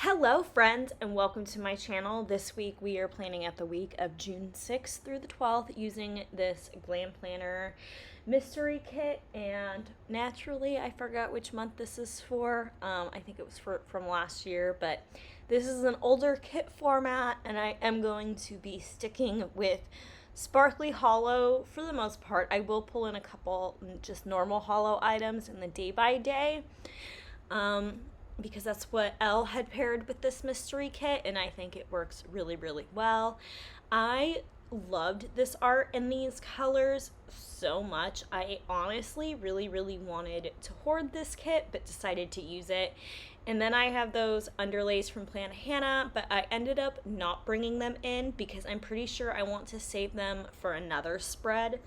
Hello friends and welcome to my channel. This week we are planning out the week of June 6th through the 12th using this Glam Planner mystery kit, and naturally I forgot which month this is for. I think it was from last year, but this is an older kit format and I am going to be sticking with sparkly hollow for the most part. I will pull in a couple just normal hollow items in the day by day. Because that's what Elle had paired with this mystery kit, and I think it works really, really well. I loved this art and these colors so much. I honestly really, really wanted to hoard this kit, but decided to use it. And then I have those underlays from Planet Hannah, but I ended up not bringing them in because I'm pretty sure I want to save them for another spread,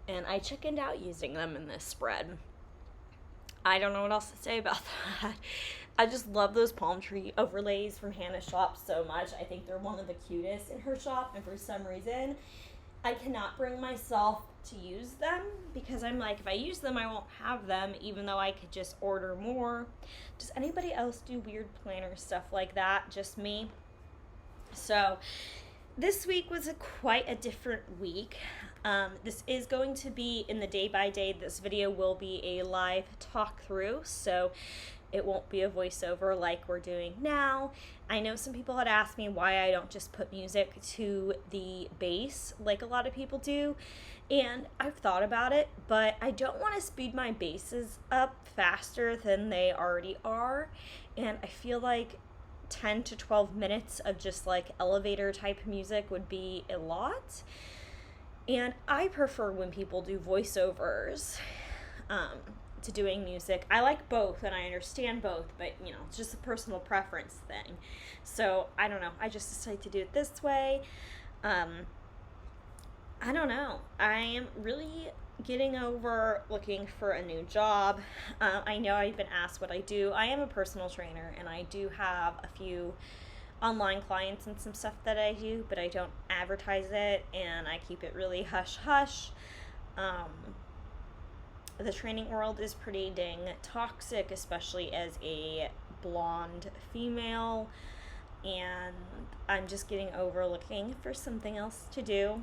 and I chickened out using them in this spread. I don't know what else to say about that. I just love those palm tree overlays from Hannah's shop so much. I think they're one of the cutest in her shop, and for some reason, I cannot bring myself to use them because I'm like, if I use them, I won't have them, even though I could just order more. Does anybody else do weird planner stuff like that? Just me? So this week was quite a different week. This is going to be in the day by day. This video will be a live talk through, so it won't be a voiceover like we're doing now. I know some people had asked me why I don't just put music to the base like a lot of people do, and I've thought about it, but I don't want to speed my bases up faster than they already are, and I feel like 10 to 12 minutes of just like elevator type music would be a lot. And I prefer when people do voiceovers to doing music. I like both and I understand both, but you know, it's just a personal preference thing. So I don't know. I just decided to do it this way. I don't know. I am really getting over looking for a new job. I know I've been asked what I do. I am a personal trainer and I do have a few online clients and some stuff that I do, but I don't advertise it and I keep it really hush hush. The training world is pretty dang toxic, especially as a blonde female, and I'm just getting over looking for something else to do.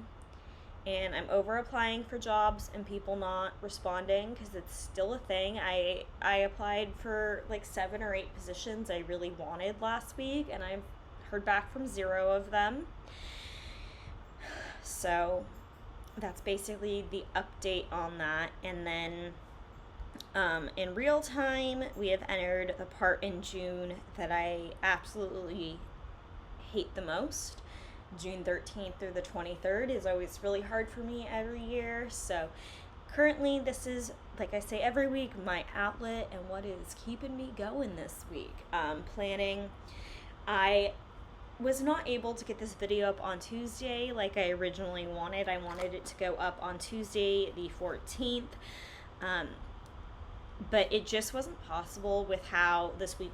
And I'm over applying for jobs and people not responding because it's still a thing. I applied for like 7 or 8 positions I really wanted last week, and I've heard back from 0 of them. So that's basically the update on that. And then in real time, we have entered the part in June that I absolutely hate the most. June 13th through the 23rd is always really hard for me every year. So currently this is, like I say every week, my outlet and what is keeping me going this week. Planning. I was not able to get this video up on Tuesday like I originally wanted. I wanted it to go up on Tuesday the 14th. But it just wasn't possible with how this week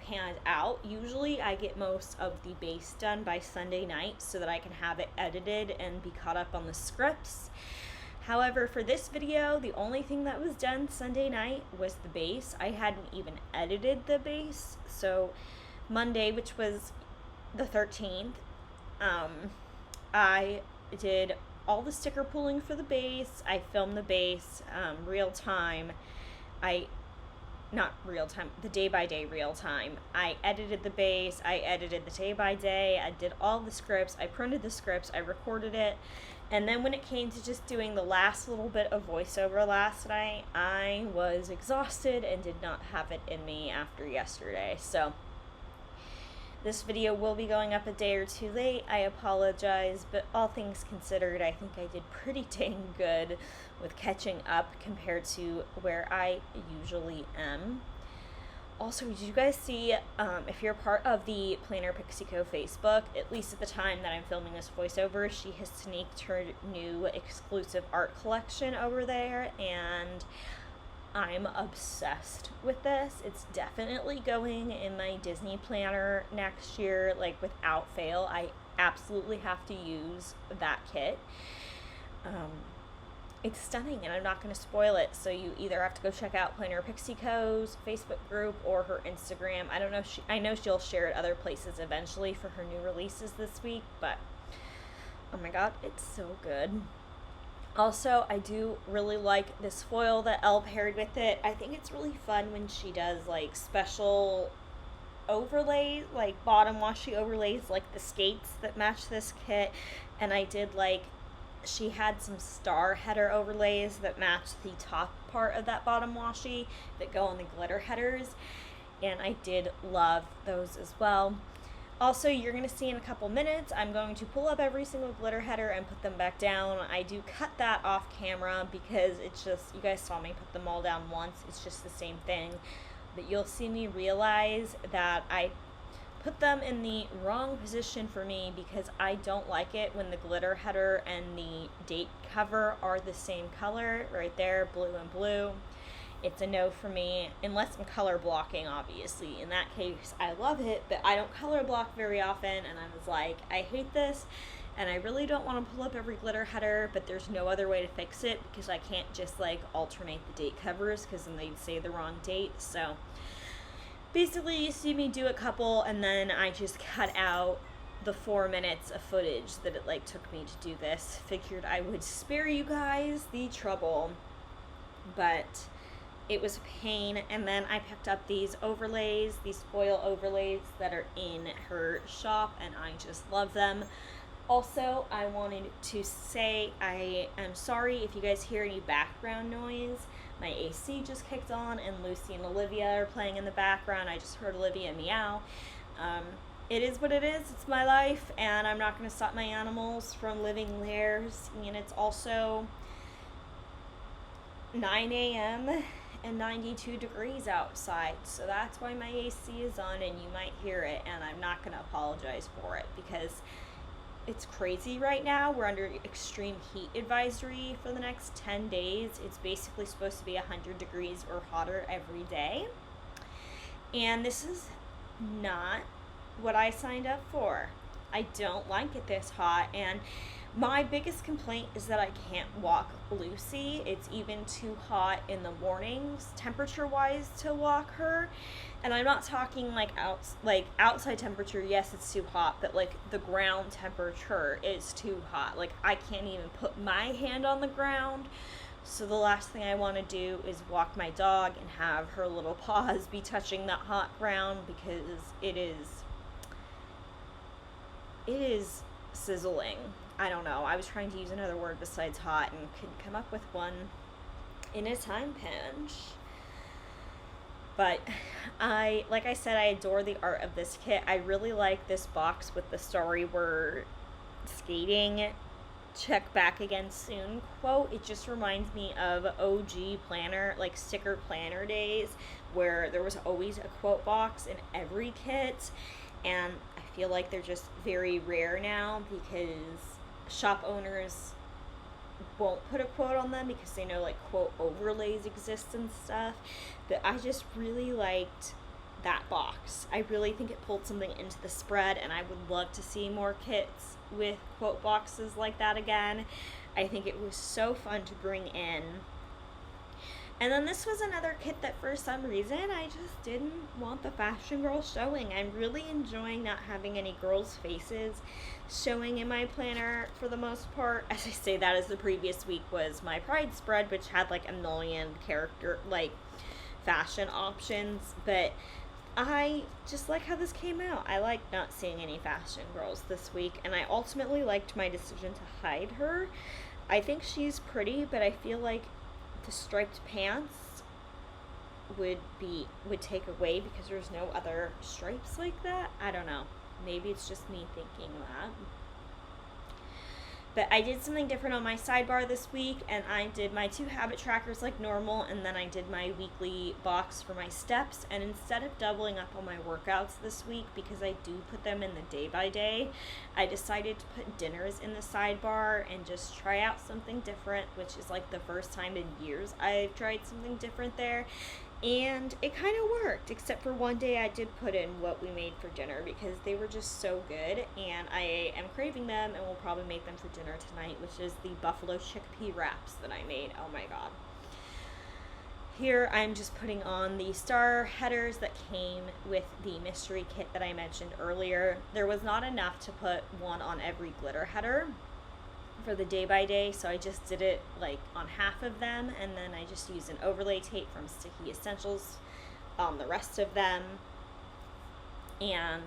panned out. Usually I get most of the base done by Sunday night so that I can have it edited and be caught up on the scripts. However, for this video, the only thing that was done Sunday night was the base. I hadn't even edited the base. So Monday, which was the 13th, I did all the sticker pulling for the base. I filmed the base real time. Not real time, the day by day real time. I edited the base, I edited the day by day, I did all the scripts, I printed the scripts, I recorded it, and then when it came to just doing the last little bit of voiceover last night, I was exhausted and did not have it in me after yesterday. So this video will be going up a day or two late. I apologize, but all things considered, I think I did pretty dang good with catching up compared to where I usually am. Also, did you guys see, if you're part of the Planner Pixico Facebook, at least at the time that I'm filming this voiceover, she has sneaked her new exclusive art collection over there, and I'm obsessed with this. It's definitely going in my Disney planner next year, like without fail. I absolutely have to use that kit. it's stunning, and I'm not going to spoil it. So you either have to go check out Planner Pixie Co's Facebook group or her Instagram. I don't know if I know she'll share it other places eventually for her new releases this week, but oh my god, it's so good. Also, I do really like this foil that Elle paired with it. I think it's really fun when she does like special overlays, like bottom washi overlays, like the skates that match this kit. And I did like, she had some star header overlays that match the top part of that bottom washi that go on the glitter headers. And I did love those as well. Also, you're going to see in a couple minutes, I'm going to pull up every single glitter header and put them back down. I do cut that off camera because it's just, you guys saw me put them all down once. It's just the same thing. But you'll see me realize that I put them in the wrong position for me because I don't like it when the glitter header and the date cover are the same color right there, blue and blue. It's a no for me, unless I'm color blocking, obviously. In that case, I love it, but I don't color block very often, and I was like, I hate this, and I really don't want to pull up every glitter header, but there's no other way to fix it, because I can't just, like, alternate the date covers, because then they'd say the wrong date. So basically, you see me do a couple, and then I just cut out the 4 minutes of footage that it, like, took me to do this. Figured I would spare you guys the trouble, but it was a pain. And then I picked up these overlays, these foil overlays that are in her shop, and I just love them. Also, I wanted to say I am sorry if you guys hear any background noise. My AC just kicked on, and Lucy and Olivia are playing in the background. I just heard Olivia meow. It is what it is. It's my life, and I'm not going to stop my animals from living theirs. And it's also 9 a.m. and 92 degrees outside, so that's why my AC is on, and you might hear it, and I'm not going to apologize for it because it's crazy right now. We're under extreme heat advisory for the next 10 days. It's basically supposed to be 100 degrees or hotter every day, and this is not what I signed up for. I don't like it this hot, and my biggest complaint is that I can't walk Lucy. It's even too hot in the mornings, temperature-wise, to walk her. And I'm not talking like outside temperature. Yes, it's too hot, but like the ground temperature is too hot. Like I can't even put my hand on the ground. So the last thing I want to do is walk my dog and have her little paws be touching that hot ground, because it is sizzling. I don't know. I was trying to use another word besides hot and couldn't come up with one in a time pinch. But like I said, I adore the art of this kit. I really like this box with the Starry Word skating check back again soon quote. It just reminds me of OG planner, like sticker planner days, where there was always a quote box in every kit. And I feel like they're just very rare now because shop owners won't put a quote on them because they know like quote overlays exist and stuff. But I just really liked that box. I really think it pulled something into the spread, and I would love to see more kits with quote boxes like that again. I think it was so fun to bring in. And then this was another kit that for some reason I just didn't want the fashion girl showing. I'm really enjoying not having any girls' faces showing in my planner for the most part. As I say that, as the previous week was my Pride spread, which had like a million character like fashion options. But I just like how this came out. I like not seeing any fashion girls this week, and I ultimately liked my decision to hide her. I think she's pretty, but I feel like the striped pants would take away because there's no other stripes like that. I don't know. Maybe it's just me thinking that. But I did something different on my sidebar this week, and I did my 2 habit trackers like normal, and then I did my weekly box for my steps. And instead of doubling up on my workouts this week, because I do put them in the day by day, I decided to put dinners in the sidebar and just try out something different, which is like the first time in years I've tried something different there. And it kind of worked, except for one day I did put in what we made for dinner because they were just so good, and I am craving them and will probably make them for dinner tonight, which is the buffalo chickpea wraps that I made. Oh my god. Here I'm just putting on the star headers that came with the mystery kit that I mentioned earlier. There was not enough to put one on every glitter header for the day by day, so I just did it like on half of them, and then I just used an overlay tape from Sticky Essentials on the rest of them, and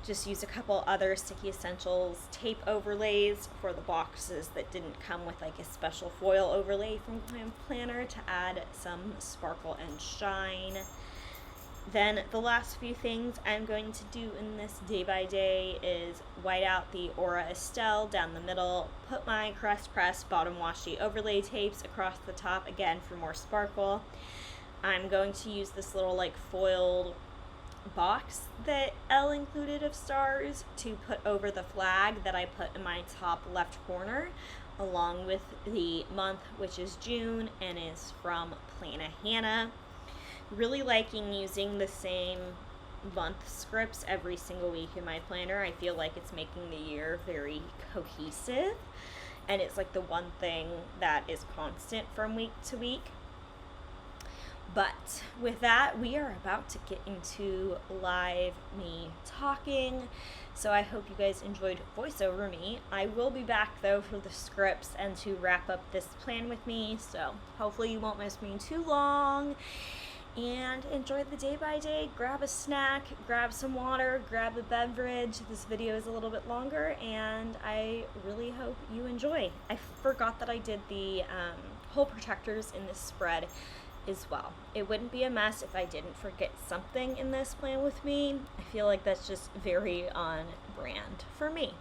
just used a couple other Sticky Essentials tape overlays for the boxes that didn't come with like a special foil overlay from Glam Planner to add some sparkle and shine. Then the last few things I'm going to do in this day by day is white out the Aura Estelle down the middle, put my Crest Press bottom washi overlay tapes across the top again for more sparkle. I'm going to use this little like foiled box that Elle included of stars to put over the flag that I put in my top left corner, along with the month, which is June and is from Plana Hannah. Really liking using the same month scripts every single week in my planner. I feel like it's making the year very cohesive, and it's like the one thing that is constant from week to week. But with that, we are about to get into live me talking, so I hope you guys enjoyed voiceover me. I will be back though for the scripts and to wrap up this plan with me, so hopefully you won't miss me too long. And enjoy the day by day. Grab a snack, grab some water, grab a beverage. This video is a little bit longer, and I really hope you enjoy. I forgot that I did the hole protectors in this spread as well. It wouldn't be a mess if I didn't forget something in this plan with me. I feel like that's just very on brand for me.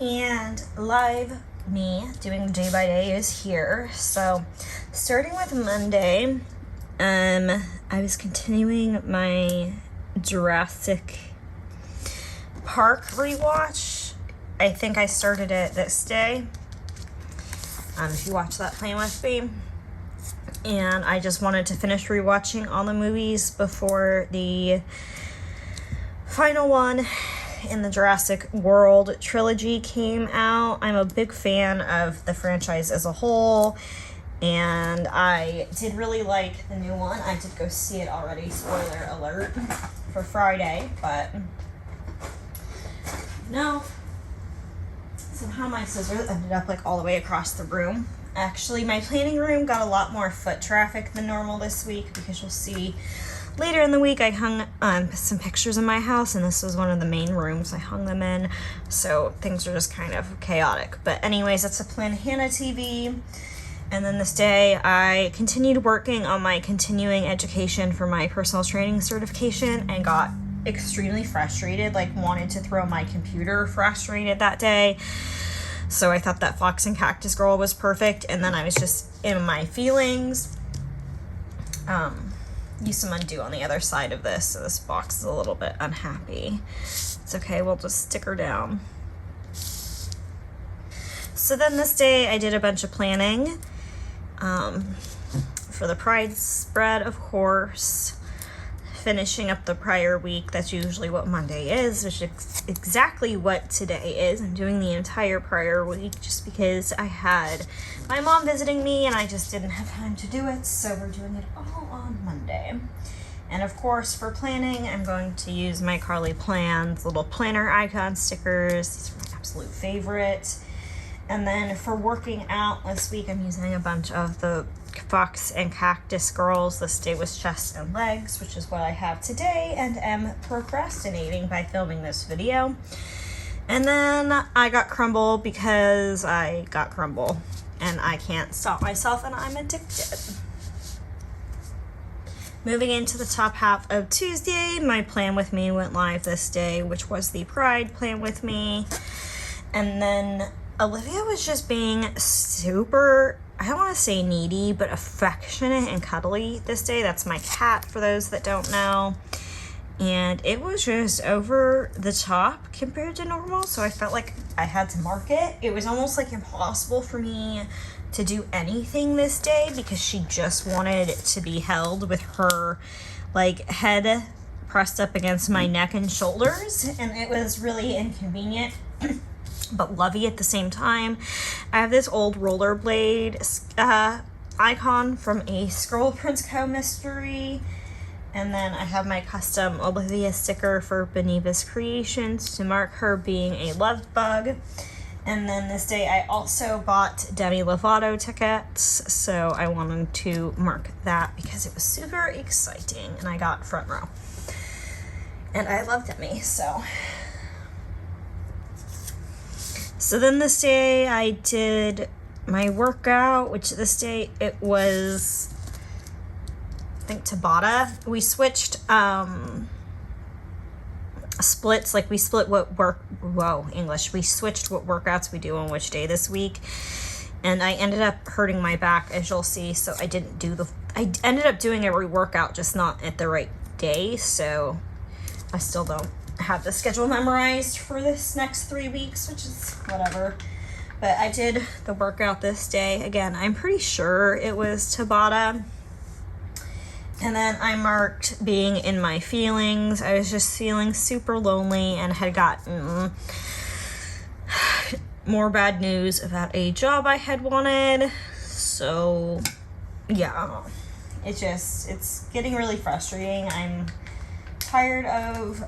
And live me doing the day by day is here. So starting with Monday, I was continuing my Jurassic Park rewatch. I think I started it this day, if you watch that plan with me. And I just wanted to finish rewatching all the movies before the final one in the Jurassic World trilogy came out. I'm a big fan of the franchise as a whole, and I did really like the new one. I did go see it already, spoiler alert, for Friday, but no, somehow my scissors ended up like all the way across the room. Actually, my planning room got a lot more foot traffic than normal this week, because you'll see later in the week I hung some pictures in my house, and this was one of the main rooms I hung them in, so things are just kind of chaotic. But anyways, that's a Plana Hannah TV. And then this day I continued working on my continuing education for my personal training certification, and got extremely frustrated, like wanted to throw my computer frustrated that day. So I thought that Fox and Cactus Girl was perfect, and then I was just in my feelings. Use some undo on the other side of this, so this box is a little bit unhappy. It's okay, we'll just stick her down. So then this day I did a bunch of planning for the Pride spread, of course. Finishing up the prior week. That's usually what Monday is, which is exactly what today is. I'm doing the entire prior week just because I had my mom visiting me and I just didn't have time to do it, so we're doing it all on Monday. And of course, for planning, I'm going to use my RoseyPlans little planner icon stickers. These are my absolute favorite. And then for working out this week, I'm using a bunch of the Fox and Cactus Girls. This day was chest and legs, which is what I have today, and am procrastinating by filming this video. And then I got crumble because I got crumble, and I can't stop myself, and I'm addicted. Moving into the top half of Tuesday, my plan with me went live this day, which was the Pride plan with me. And then Olivia was just being super, I don't want to say needy, but affectionate and cuddly this day. That's my cat, for those that don't know. And it was just over the top compared to normal, so I felt like I had to mark it. It was almost like impossible for me to do anything this day because she just wanted to be held with her like head pressed up against my neck and shoulders, and it was really inconvenient but lovey at the same time. I have this old rollerblade icon from a Scroll Prince Co. mystery, and then I have my custom Olivia sticker for Beneva's Creations to mark her being a love bug. And then this day I also bought Demi Lovato tickets, so I wanted to mark that because it was super exciting, and I got front row. And I love Demi, so. So then this day I did my workout, which this day it was, I think, Tabata. We switched splits, like we split we switched what workouts we do on which day this week, and I ended up hurting my back, as you'll see, so I ended up doing every workout, just not at the right day, so I still don't have the schedule memorized for this next 3 weeks, which is whatever. But I did the workout this day. Again, I'm pretty sure it was Tabata. And then I marked being in my feelings. I was just feeling super lonely and had gotten more bad news about a job I had wanted. So yeah, it's getting really frustrating. I'm tired of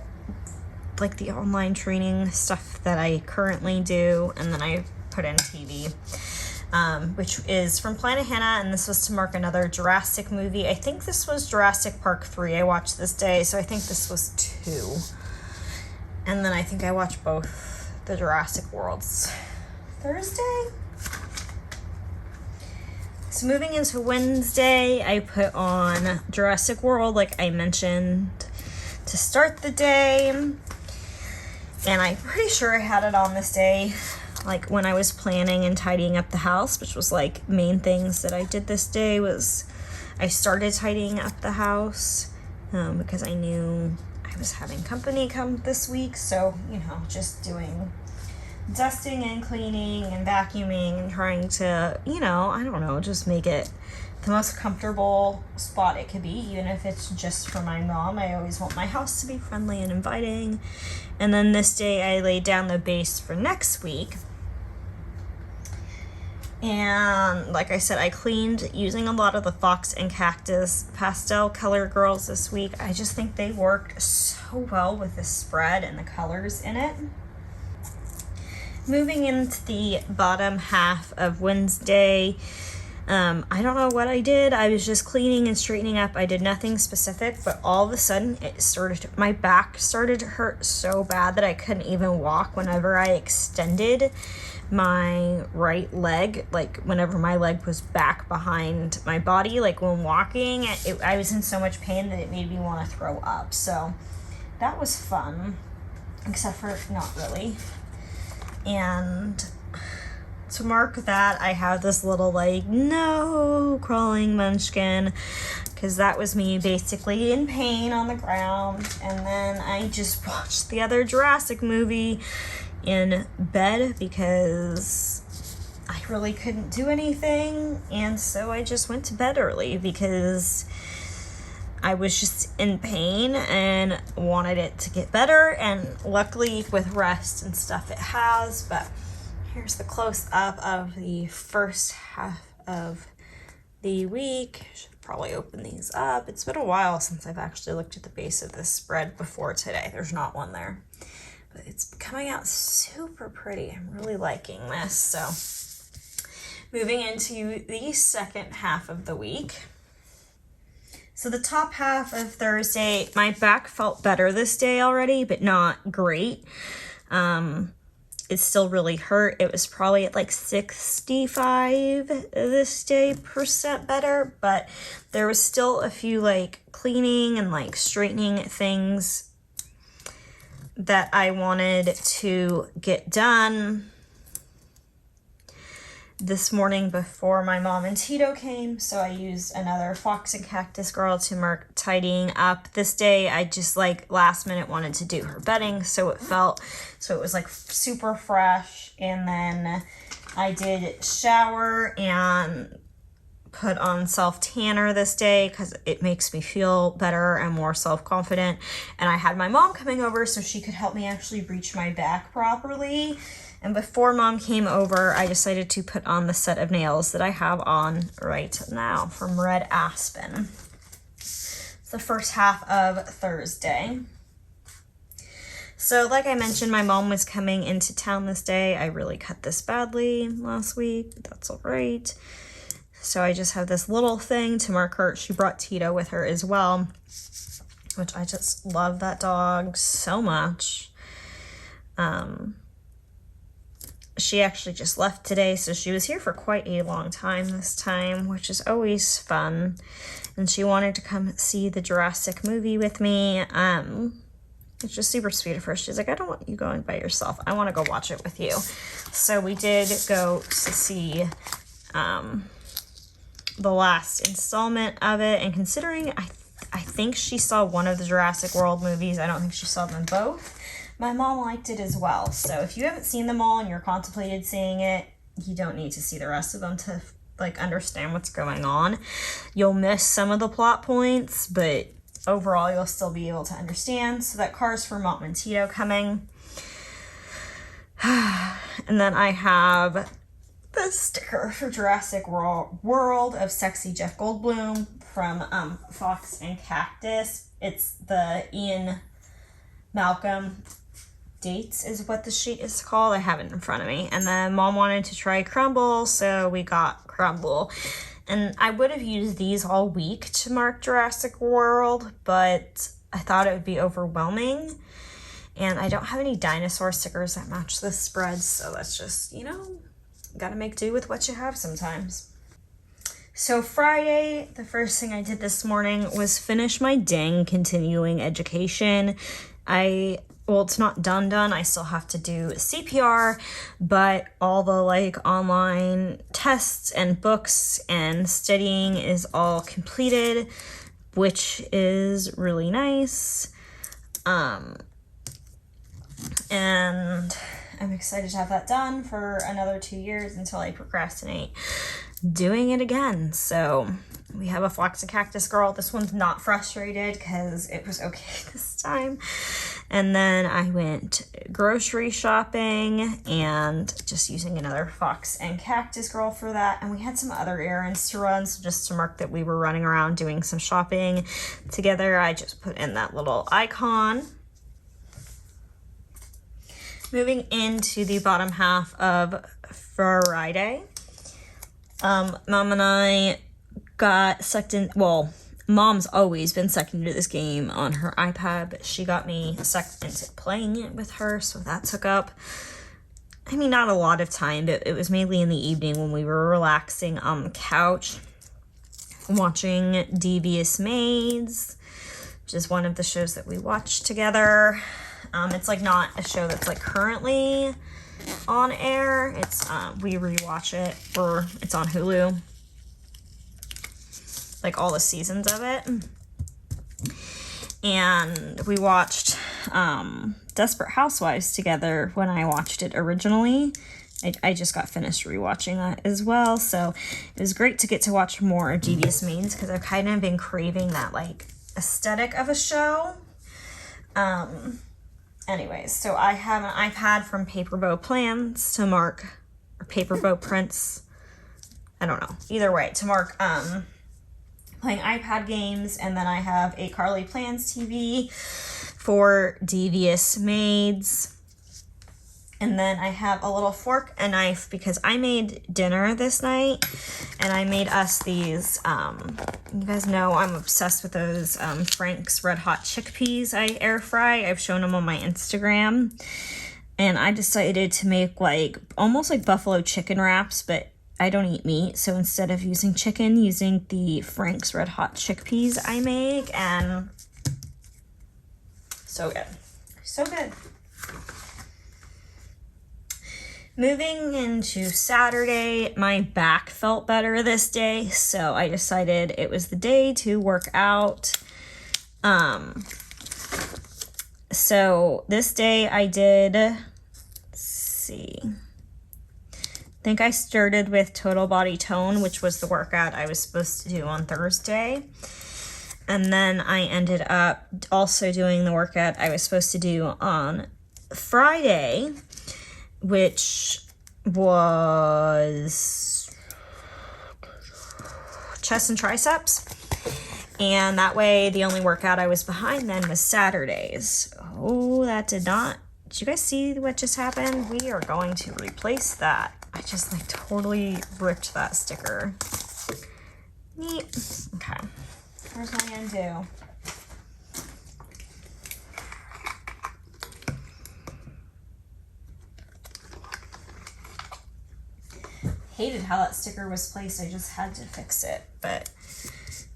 like the online training stuff that I currently do, and then I put in TV. Which is from Planet Hannah, and this was to mark another Jurassic movie. I think this was Jurassic Park 3 I watched this day, so I think this was 2. And then I think I watched both the Jurassic Worlds Thursday. So moving into Wednesday, I put on Jurassic World, like I mentioned, to start the day. And I'm pretty sure I had it on this day, like when I was planning and tidying up the house, which was like main things that I did this day was I started tidying up the house because I knew I was having company come this week. So, you know, just doing dusting and cleaning and vacuuming and trying to, you know, I don't know, just make it the most comfortable spot it could be, even if it's just for my mom. I always want my house to be friendly and inviting. And then this day I laid down the base for next week. And like I said, I cleaned using a lot of the Fox and Cactus pastel color girls this week. I just think they worked so well with the spread and the colors in it. Moving into the bottom half of Wednesday, I don't know what I did. I was just cleaning and straightening up. I did nothing specific, but all of a sudden my back started to hurt so bad that I couldn't even walk whenever I extended my right leg, like whenever my leg was back behind my body, like when walking, I was in so much pain that it made me want to throw up. So that was fun, except for not really. And to mark that, I have this little like no crawling munchkin, because that was me basically in pain on the ground. And then I just watched the other Jurassic movie in bed because I really couldn't do anything, and so I just went to bed early because I was just in pain and wanted it to get better, and luckily with rest and stuff it has. But here's the close-up of the first half of the week. I should probably open these up. It's been a while since I've actually looked at the base of this spread before today. There's not one there. But it's coming out super pretty. I'm really liking this. So moving into the second half of the week. So the top half of Thursday, my back felt better this day already, but not great. It still really hurt. It was probably at like 65 this day % better, but there was still a few like cleaning and like straightening things that I wanted to get done this morning before my mom and Tito came. So I used another Fox and Cactus girl to mark tidying up. This day I just like last minute wanted to do her bedding, so it was like super fresh. And then I did shower and put on self-tanner this day because it makes me feel better and more self-confident. And I had my mom coming over so she could help me actually reach my back properly. And before mom came over, I decided to put on the set of nails that I have on right now from Red Aspen. It's the first half of Thursday. So like I mentioned, my mom was coming into town this day. I really cut this badly last week. That's all right. So I just have this little thing to mark her. She brought Tito with her as well, which I just love that dog so much. She actually just left today, so she was here for quite a long time this time, which is always fun. And she wanted to come see the Jurassic movie with me. It's just super sweet of her. She's like, I don't want you going by yourself. I want to go watch it with you. So we did go to see the last installment of it. And considering I think she saw one of the Jurassic World movies, I don't think she saw them both. My mom liked it as well. So if you haven't seen them all and you're contemplated seeing it, you don't need to see the rest of them to like understand what's going on. You'll miss some of the plot points, but overall you'll still be able to understand. So that car's for Mom and Tito coming. And then I have the sticker for Jurassic World of Sexy Jeff Goldblum from Fox and Cactus. It's the Ian Malcolm Dates is what the sheet is called. I have it in front of me. And then mom wanted to try Crumble, so we got Crumble. And I would have used these all week to mark Jurassic World, but I thought it would be overwhelming. And I don't have any dinosaur stickers that match this spread, so that's just, you know, gotta make do with what you have sometimes. So Friday, the first thing I did this morning was finish my dang continuing education. Well, it's not done. I still have to do CPR, but all the like online tests and books and studying is all completed, which is really nice. And I'm excited to have that done for another 2 years until I procrastinate doing it again. So we have a Fox and Cactus girl. This one's not frustrated because it was okay this time. And then I went grocery shopping and just using another Fox and Cactus girl for that. And we had some other errands to run. So just to mark that we were running around doing some shopping together, I just put in that little icon. Moving into the bottom half of Friday, Mom and I got sucked in, well, Mom's always been sucked into this game on her iPad, but she got me sucked into playing it with her, so that took up, I mean, not a lot of time, but it was mainly in the evening when we were relaxing on the couch, watching Devious Maids, which is one of the shows that we watched together. It's like not a show that's like currently on air. It's we rewatch it, or it's on Hulu, like all the seasons of it. And we watched Desperate Housewives together when I watched it originally. I just got finished rewatching that as well, so it was great to get to watch more of Devious Maids because I've kind of been craving that like aesthetic of a show. Anyways, so I have an iPad from Paperbow Plans to mark, or Paperbow Prints, I don't know, either way, to mark playing iPad games. And then I have a Carly Plans TV for Devious Maids. And then I have a little fork and knife because I made dinner this night and I made us these, you guys know I'm obsessed with those Frank's Red Hot Chickpeas I air fry. I've shown them on my Instagram. And I decided to make like almost like buffalo chicken wraps, but I don't eat meat. So instead of using chicken, using the Frank's Red Hot Chickpeas I make. And so good. So good. Moving into Saturday, my back felt better this day, so I decided it was the day to work out. So this day I did, let's see, think I started with total body tone, which was the workout I was supposed to do on Thursday. And then I ended up also doing the workout I was supposed to do on Friday, which was chest and triceps. And that way, the only workout I was behind then was Saturdays. Oh, that did not. Did you guys see what just happened? We are going to replace that. I just like totally ripped that sticker. Neat. Okay. Here's what I'm gonna do. Hated how that sticker was placed. I just had to fix it, but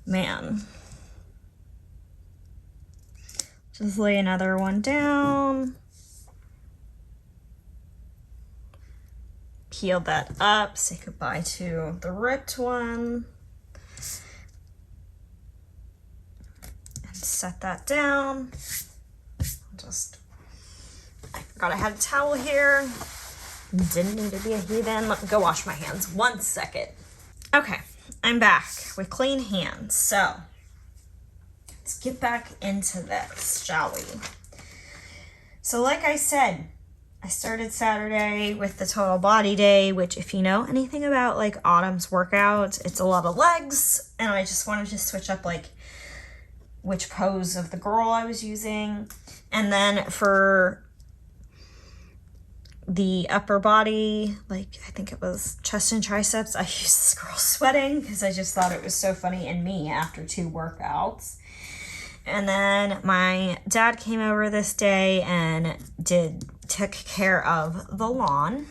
man. Just lay another one down. Peel that up, say goodbye to the ripped one. And set that down. I forgot I had a towel here. Didn't need to be a heathen. Let me go wash my hands 1 second. Okay, I'm back with clean hands. So let's get back into this, shall we? So like I said, I started Saturday with the total body day, which if you know anything about like Autumn's workouts, it's a lot of legs. And I just wanted to switch up like which pose of the girl I was using. And then for the upper body, like I think it was chest and triceps, I used this girl sweating because I just thought it was so funny in me after 2 workouts. And then my dad came over this day and took care of the lawn.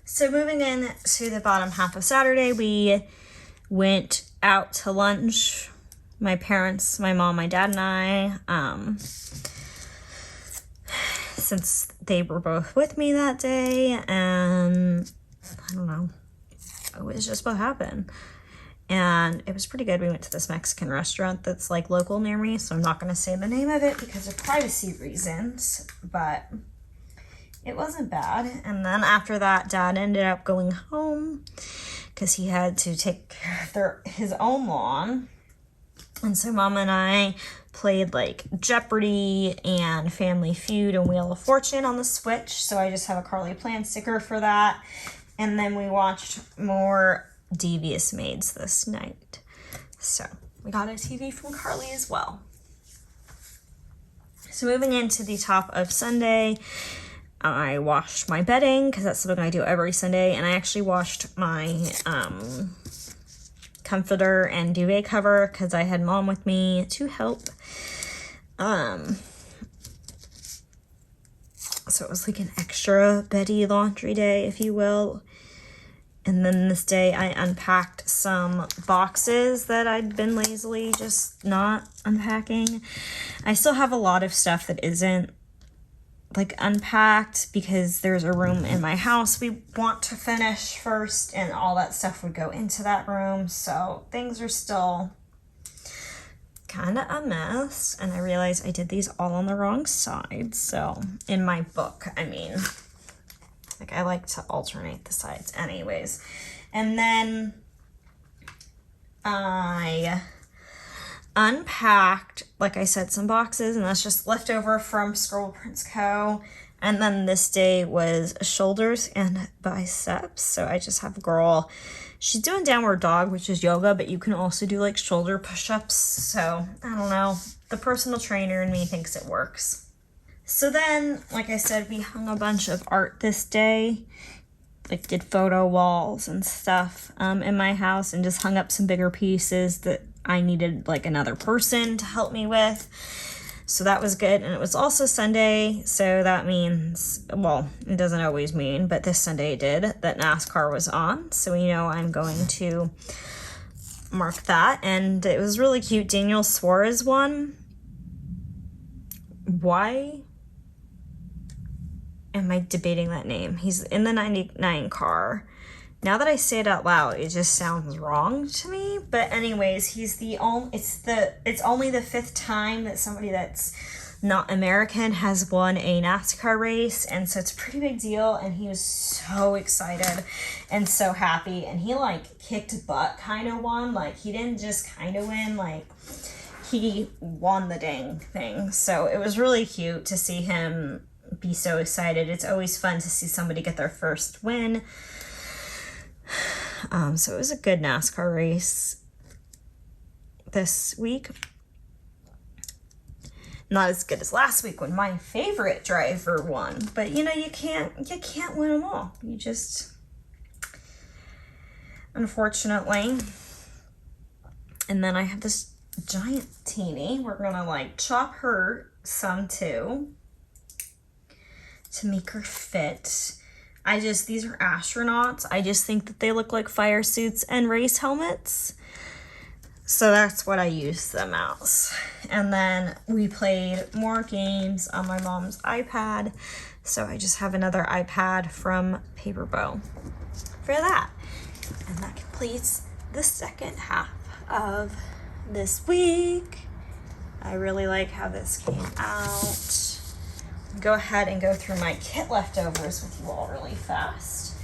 So moving in to the bottom half of Saturday, we went out to lunch. My parents, my mom, my dad, and I, since they were both with me that day, and I don't know, it was just what happened. And it was pretty good. We went to this Mexican restaurant that's like local near me, so I'm not going to say the name of it because of privacy reasons, but it wasn't bad. And then after that, Dad ended up going home because he had to take care of his own lawn. And so Mom and I played like Jeopardy and Family Feud and Wheel of Fortune on the Switch, so I just have a Carly Plan sticker for that. And then we watched more Devious Maids this night. So we got a TV from Carly as well. So moving into the top of Sunday, I washed my bedding because that's something I do every Sunday, and I actually washed my comforter and duvet cover because I had Mom with me to help. So it was like an extra Betty laundry day, if you will. And then this day I unpacked some boxes that I'd been lazily just not unpacking. I still have a lot of stuff that isn't like unpacked because there's a room in my house we want to finish first, and all that stuff would go into that room. So things are still kind of a mess. And I realized I did these all on the wrong side. So in my book, I mean, like I like to alternate the sides anyways. And then I unpacked, like I said, some boxes, and that's just leftover from Scroll Prints Co. And then this day was shoulders and biceps. So I just have a girl, she's doing downward dog, which is yoga, but you can also do like shoulder push-ups. So I don't know, the personal trainer in me thinks it works. So then, like I said, we hung a bunch of art this day, like did photo walls and stuff in my house, and just hung up some bigger pieces that I needed like another person to help me with. So that was good. And it was also Sunday, so that means, well, it doesn't always mean, but this Sunday it did, that NASCAR was on. So we know I'm going to mark that. And it was really cute. Daniel Suarez won. Why am I debating that name? He's in the 99 car. Now that I say it out loud, it just sounds wrong to me. But anyways, he's the only, it's only the 5th time that somebody that's not American has won a NASCAR race, and so it's a pretty big deal, and he was so excited and so happy, and he like kicked butt, kind of won. Like, he didn't just kind of win, like he won the dang thing. So it was really cute to see him be so excited. It's always fun to see somebody get their first win. So it was a good NASCAR race this week. Not as good as last week when my favorite driver won, but you know, you can't win them all. You just, unfortunately. And then I have this giant teeny. We're gonna like chop her some too to make her fit. These are astronauts. I just think that they look like fire suits and race helmets. So that's what I used them as. And then we played more games on my mom's iPad. So I just have another iPad from Paper Bow for that. And that completes the second half of this week. I really like how this came out. Go ahead and go through my kit leftovers with you all really fast.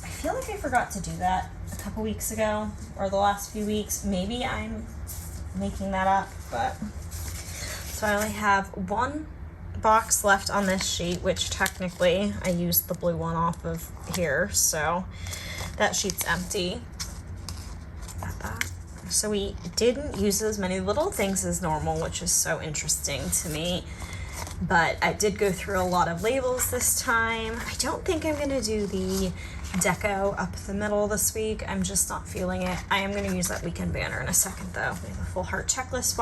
I feel like I forgot to do that a couple weeks ago, or the last few weeks. Maybe I'm making that up, but so I only have one box left on this sheet, which technically I used the blue one off of here, so that sheet's empty. So we didn't use as many little things as normal, which is so interesting to me. But I did go through a lot of labels this time. I don't think I'm going to do the deco up the middle this week. I'm just not feeling it. I am going to use that weekend banner in a second, though. We have the full heart checklist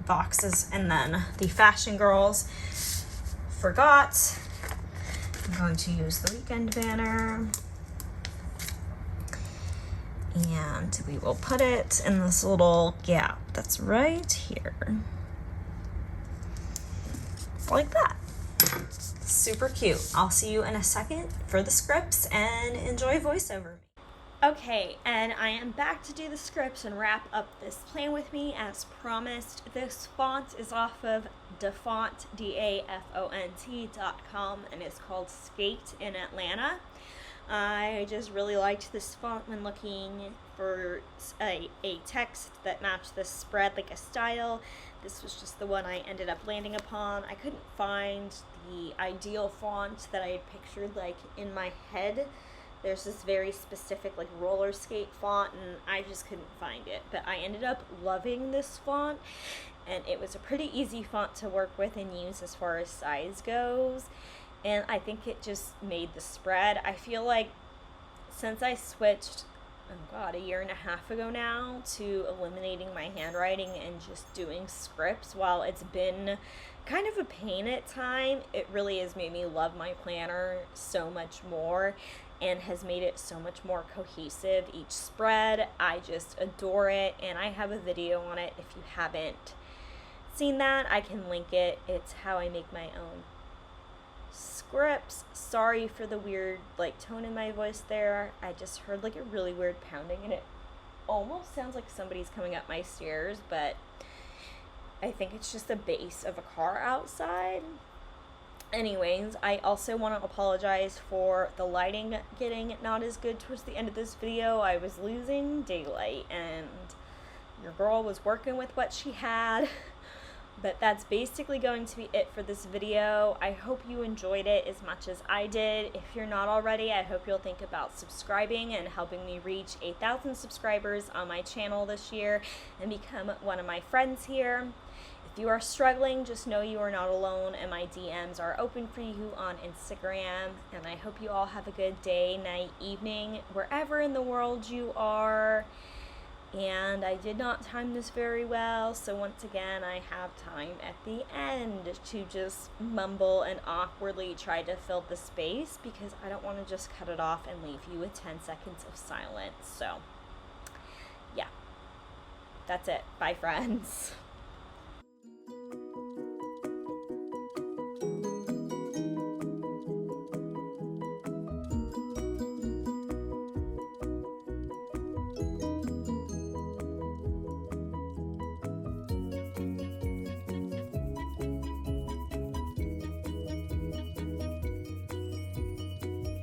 boxes, and then the Fashion Girls. Forgot. I'm going to use the weekend banner. And we will put it in this little gap that's right here. Like that. Super cute. I'll see you in a second for the scripts and enjoy voiceover. Okay, and I am back to do the scripts and wrap up this plan with me as promised. This font is off of Dafont, DAFONT.com, and it's called Skate in Atlanta. I just really liked this font when looking for a text that matched this spread, like a style. This was just the one I ended up landing upon. I couldn't find the ideal font that I had pictured like in my head. There's this very specific like roller skate font, and I just couldn't find it. But I ended up loving this font, and it was a pretty easy font to work with and use as far as size goes. And I think it just made the spread. I feel like since I switched, a year and a half ago now, to eliminating my handwriting and just doing scripts, while it's been kind of a pain at time, it really has made me love my planner so much more and has made it so much more cohesive. Each spread, I just adore it, and I have a video on it. If you haven't seen that, I can link it. It's how I make my own scripts. Sorry for the weird like tone in my voice there. I just heard like a really weird pounding, and it almost sounds like somebody's coming up my stairs, but I think it's just the bass of a car outside. Anyways, I also want to apologize for the lighting getting not as good towards the end of this video. I was losing daylight, and your girl was working with what she had. But that's basically going to be it for this video. I hope you enjoyed it as much as I did. If you're not already, I hope you'll think about subscribing and helping me reach 8,000 subscribers on my channel this year and become one of my friends here. If you are struggling, just know you are not alone, and my DMs are open for you on Instagram. And I hope you all have a good day, night, evening, wherever in the world you are. And I did not time this very well, so once again I have time at the end to just mumble and awkwardly try to fill the space, because I don't want to just cut it off and leave you with 10 seconds of silence. So yeah, that's it. Bye, friends.